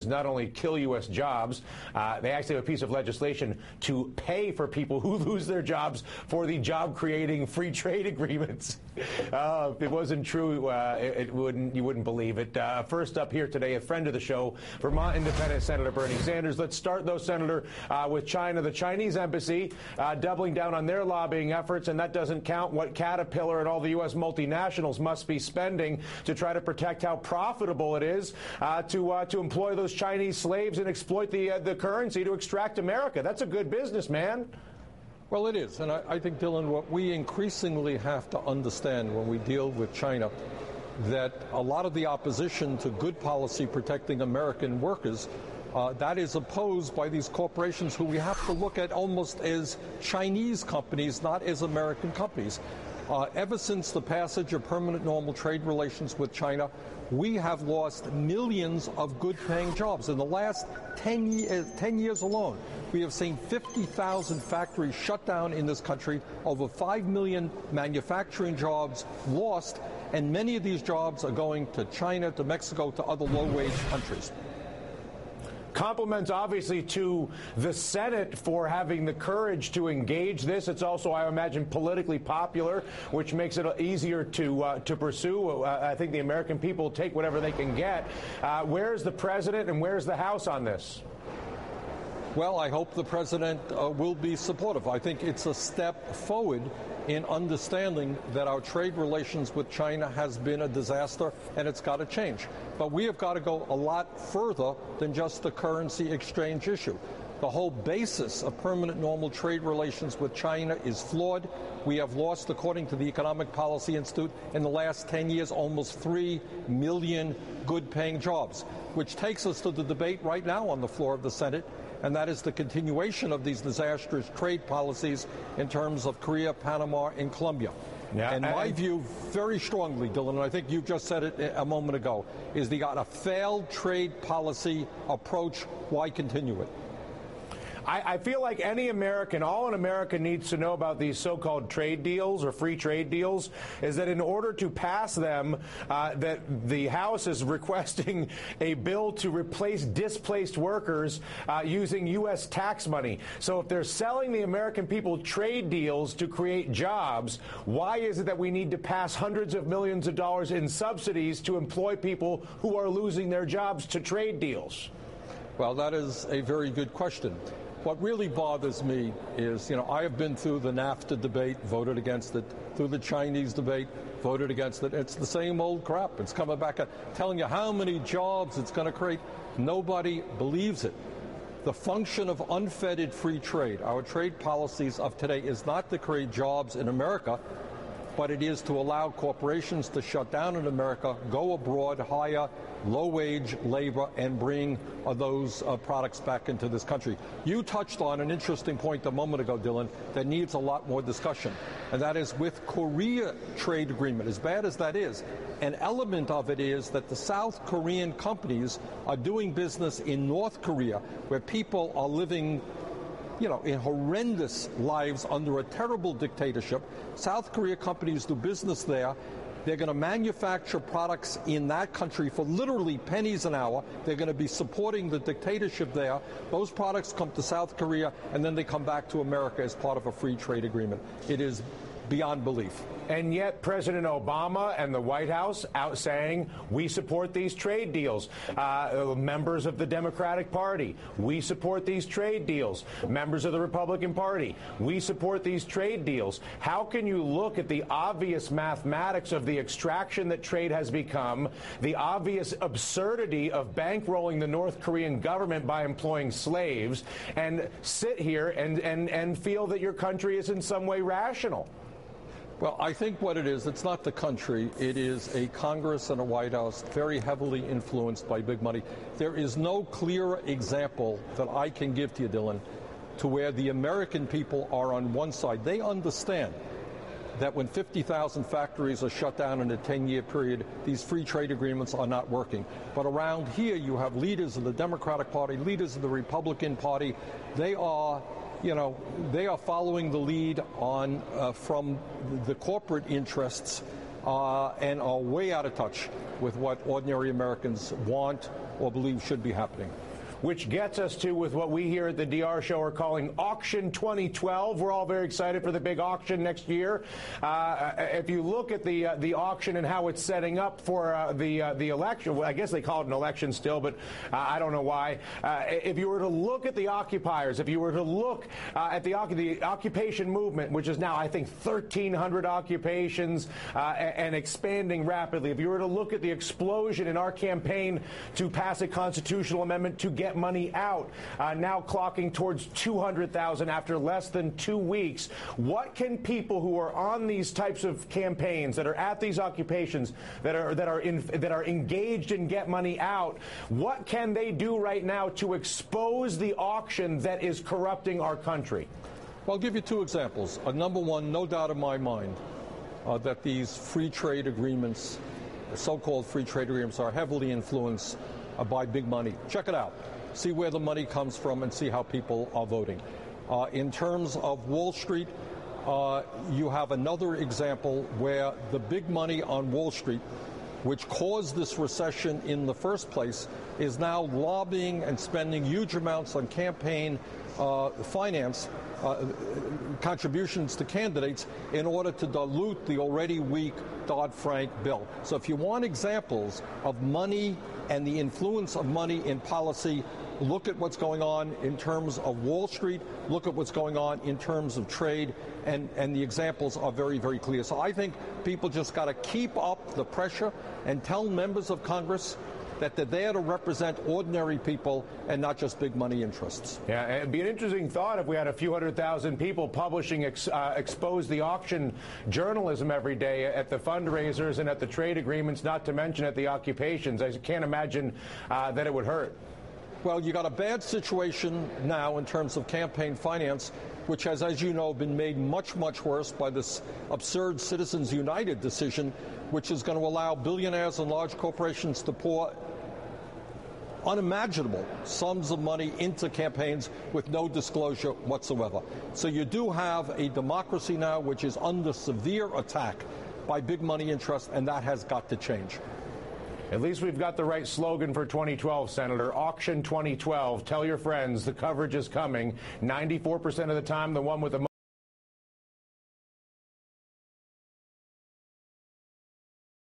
not only kill U.S. jobs, they actually have a piece of legislation to pay for people who lose their jobs for the job-creating free trade agreements. If it wasn't true, you wouldn't believe it. First up here today, a friend of the show, Vermont Independent Senator Bernie Sanders. Let's start, though, Senator, with China. The Chinese embassy doubling down on their lobbying efforts, and that doesn't count what Caterpillar and all the U.S. multinationals must be spending to try to protect how profitable it is to employ those Chinese slaves and exploit the currency to extract America. That's a good business, man. Well, it is. And I think, Dylan, what we increasingly have to understand when we deal with China, that a lot of the opposition to good policy protecting American workers, that is opposed by these corporations who we have to look at almost as Chinese companies, not as American companies. Ever since the passage of permanent normal trade relations with China, we have lost millions of good-paying jobs. In the last 10 years alone, we have seen 50,000 factories shut down in this country, over 5 million manufacturing jobs lost, and many of these jobs are going to China, to Mexico, to other low-wage countries. Compliments, obviously, to the Senate for having the courage to engage this. It's also, I imagine, politically popular, which makes it easier to pursue. I think the American people will take whatever they can get. Where's the president and where's the House on this? Well, I hope the president will be supportive. I think it's a step forward in understanding that our trade relations with China has been a disaster and it's got to change. But we have got to go a lot further than just the currency exchange issue. The whole basis of permanent normal trade relations with China is flawed. We have lost, according to the Economic Policy Institute, in the last 10 years, almost 3 million good-paying jobs, which takes us to the debate right now on the floor of the Senate, and that is the continuation of these disastrous trade policies in terms of Korea, Panama, and Colombia. Yeah, and my view, very strongly, Dylan, and I think you just said it a moment ago, is they got a failed trade policy approach. Why continue it? I feel like any American, all an American needs to know about these so-called trade deals or free trade deals is that in order to pass them, that the House is requesting a bill to replace displaced workers using U.S. tax money. So if they're selling the American people trade deals to create jobs, why is it that we need to pass hundreds of millions of dollars in subsidies to employ people who are losing their jobs to trade deals? Well, that is a very good question. What really bothers me is, I have been through the NAFTA debate, voted against it, through the Chinese debate, voted against it. It's the same old crap. It's coming back telling you how many jobs it's going to create. Nobody believes it. The function of unfettered free trade, our trade policies of today, is not to create jobs in America, but it is to allow corporations to shut down in America, go abroad, hire low-wage labor, and bring those products back into this country. You touched on an interesting point a moment ago, Dylan, that needs a lot more discussion, and that is with Korea trade agreement. As bad as that is, an element of it is that the South Korean companies are doing business in North Korea, where people are living in horrendous lives under a terrible dictatorship. South Korea companies do business there. They're going to manufacture products in that country for literally pennies an hour. They're going to be supporting the dictatorship there. Those products come to South Korea, and then they come back to America as part of a free trade agreement. It is beyond belief. And yet President Obama and the White House out saying, we support these trade deals. Members of the Democratic Party, we support these trade deals. Members of the Republican Party, we support these trade deals. How can you look at the obvious mathematics of the extraction that trade has become, the obvious absurdity of bankrolling the North Korean government by employing slaves, and sit here and feel that your country is in some way rational? Well, I think what it is, it's not the country. It is a Congress and a White House very heavily influenced by big money. There is no clearer example that I can give to you, Dylan, to where the American people are on one side. They understand that when 50,000 factories are shut down in a 10-year period, these free trade agreements are not working. But around here, you have leaders of the Democratic Party, leaders of the Republican Party. They are following the lead on from the corporate interests and are way out of touch with what ordinary Americans want or believe should be happening. Which gets us to with what we here at the DR Show are calling Auction 2012. We're all very excited for the big auction next year. If you look at the auction and how it's setting up for the election, well, I guess they call it an election still, but I don't know why. If you were to look at the occupiers, if you were to look at the occupation movement, which is now, I think, 1,300 occupations and expanding rapidly, if you were to look at the explosion in our campaign to pass a constitutional amendment to get money out, now clocking towards 200,000 after less than 2 weeks. What can people who are on these types of campaigns, that are at these occupations, that are engaged in get money out, what can they do right now to expose the auction that is corrupting our country? Well, I'll give you two examples. Number one, no doubt in my mind that these free trade agreements, so-called free trade agreements, are heavily influenced by big money. Check it out. See where the money comes from and see how people are voting. In terms of Wall Street, you have another example where the big money on Wall Street, which caused this recession in the first place, is now lobbying and spending huge amounts on campaign finance, contributions to candidates in order to dilute the already weak Dodd-Frank bill. So if you want examples of money and the influence of money in policy, look at what's going on in terms of Wall Street, look at what's going on in terms of trade, and the examples are very, very clear. So I think people just got to keep up the pressure and tell members of Congress that they're there to represent ordinary people and not just big money interests. Yeah, it'd be an interesting thought if we had a few 100,000 people publishing expose the auction journalism every day at the fundraisers and at the trade agreements, not to mention at the occupations. I can't imagine that it would hurt. Well, you got a bad situation now in terms of campaign finance, which has, as you know, been made much, much worse by this absurd Citizens United decision, which is going to allow billionaires and large corporations to pour unimaginable sums of money into campaigns with no disclosure whatsoever. So you do have a democracy now which is under severe attack by big money interests, and that has got to change. At least we've got the right slogan for 2012, Senator. Auction 2012. Tell your friends the coverage is coming. 94% of the time, the one with the